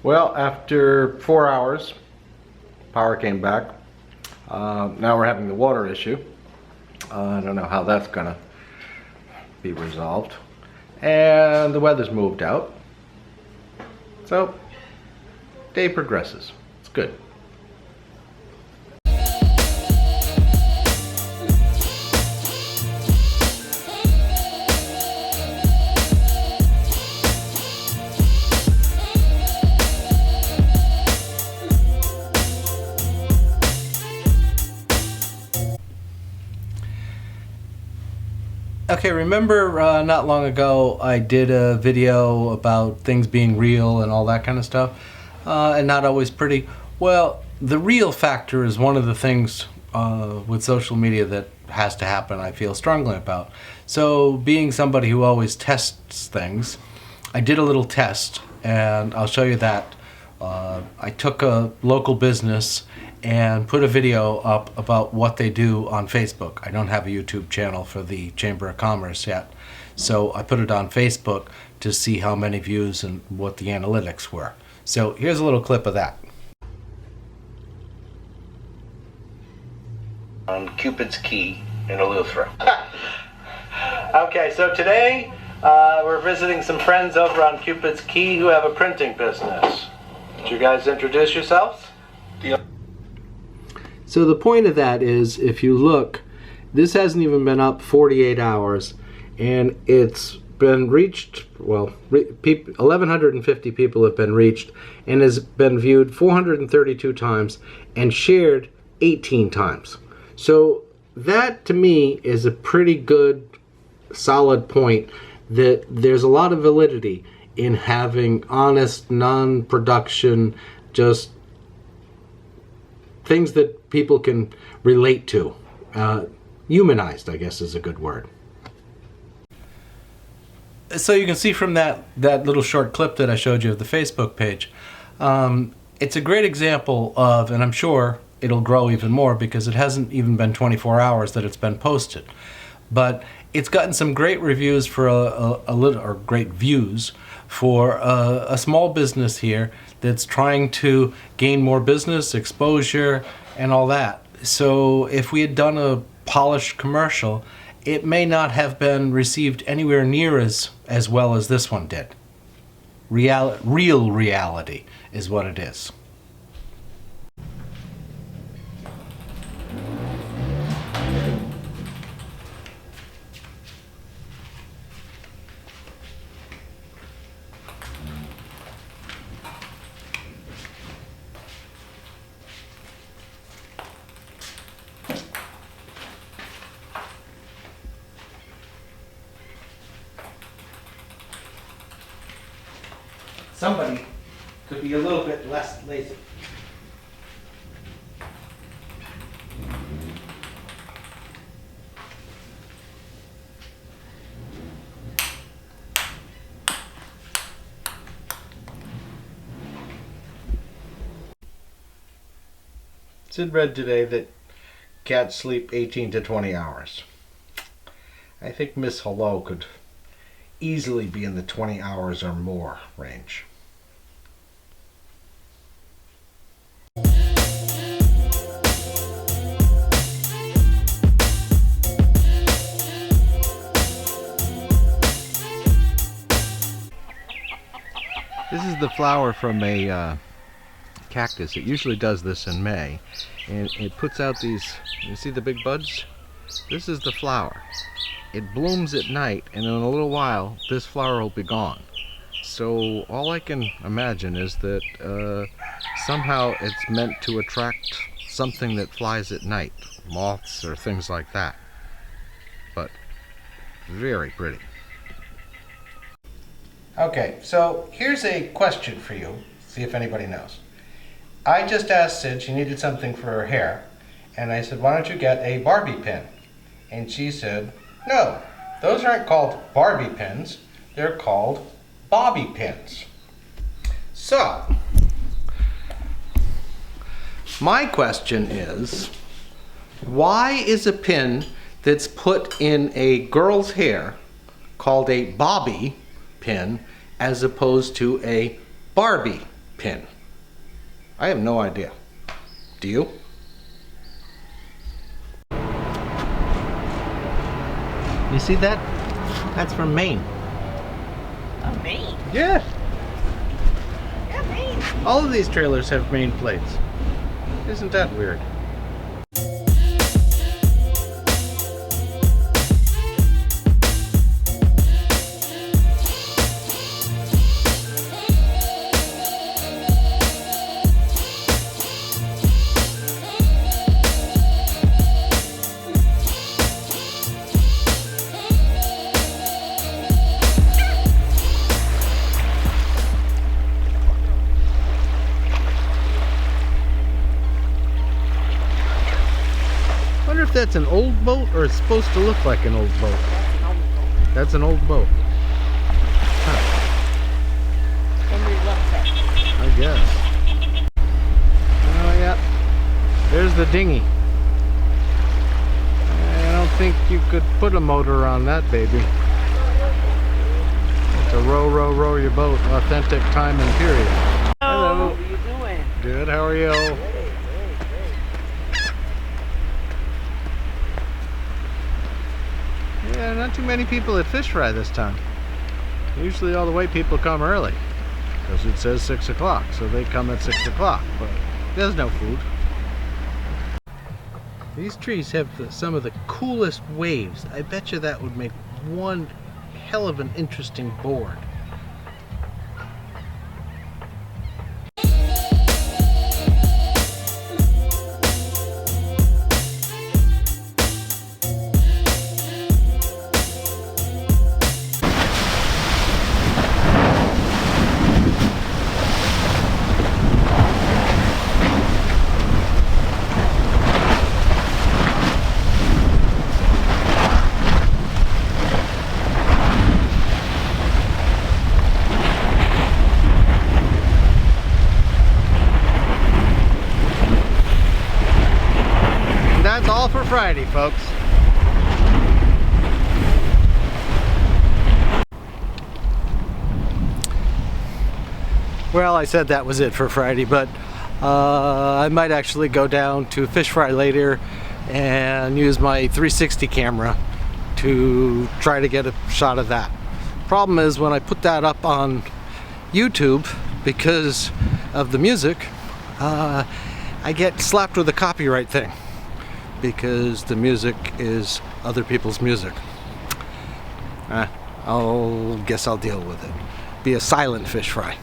Well, after 4 hours, power came back. Now we're having the water issue. I don't know how that's gonna be resolved. And the weather's moved out. So, day progresses. It's good. Okay, remember not long ago I did a video about things being real and all that kind of stuff, and not always pretty? Well, the real factor is one of the things with social media that has to happen, I feel strongly about. So being somebody who always tests things, I did a little test, and I'll show you that. I took a local business and put a video up about what they do on Facebook. I don't have a YouTube channel for the Chamber of Commerce yet, so I put it on Facebook to see how many views and what the analytics were. So here's a little clip of that. On Cupid's Key in Eleuthera. Okay, so today we're visiting some friends over on Cupid's Key who have a printing business. Would you guys introduce yourselves? So the point of that is, if you look, this hasn't even been up 48 hours, and it's been reached, well, 1,150 people have been reached, and has been viewed 432 times, and shared 18 times. So that, to me, is a pretty good, solid point that there's a lot of validity in having honest, non-production, just things that people can relate to. Humanized, I guess, is a good word. So you can see from that little short clip that I showed you of the Facebook page, it's a great example of, and I'm sure it'll grow even more because it hasn't even been 24 hours that it's been posted, but it's gotten some great reviews for or great views for a small business here that's trying to gain more business, exposure, and all that. So if we had done a polished commercial, it may not have been received anywhere near as well as this one did. Real reality is what it is. Somebody could be a little bit less lazy. Sid read today that cats sleep 18 to 20 hours. I think Miss Hello could easily be in the 20 hours or more range. This is the flower from a cactus. It usually does this in May, and it puts out these, you see the big buds? This is the flower. It blooms at night, and in a little while this flower will be gone. So all I can imagine is that somehow it's meant to attract something that flies at night, moths or things like that. But very pretty. Okay, so here's a question for you, see if anybody knows. I just asked Sid, she needed something for her hair, and I said, why don't you get a Barbie pin? And she said, no, those aren't called Barbie pins, they're called Bobbi pins. So, my question is, why is a pin that's put in a girl's hair called a Bobbi pin as opposed to a Barbie pin? I have no idea. Do you? You see that? That's from Maine. Oh, Maine. Yeah. Yeah, Maine. All of these trailers have Maine plates. Isn't that weird? I wonder if that's an old boat or it's supposed to look like an old boat. That's an old boat. Somebody loves it. I guess. Oh yeah. There's the dinghy. I don't think you could put a motor on that baby. It's a row, row, row your boat. Authentic time and period. Hello. How are you doing? Good, how are you? Yeah, not too many people at Fish Fry this time. Usually all the white people come early because it says 6 o'clock, so they come at 6 o'clock, but there's no food. These trees have some of the coolest waves. I bet you that would make one hell of an interesting board. That's all for Friday, folks. Well, I said that was it for Friday, but I might actually go down to Fish Fry later and use my 360 camera to try to get a shot of that. Problem is, when I put that up on YouTube, because of the music, I get slapped with a copyright thing, because the music is other people's music. I'll guess I'll deal with it. Be a silent fish fry.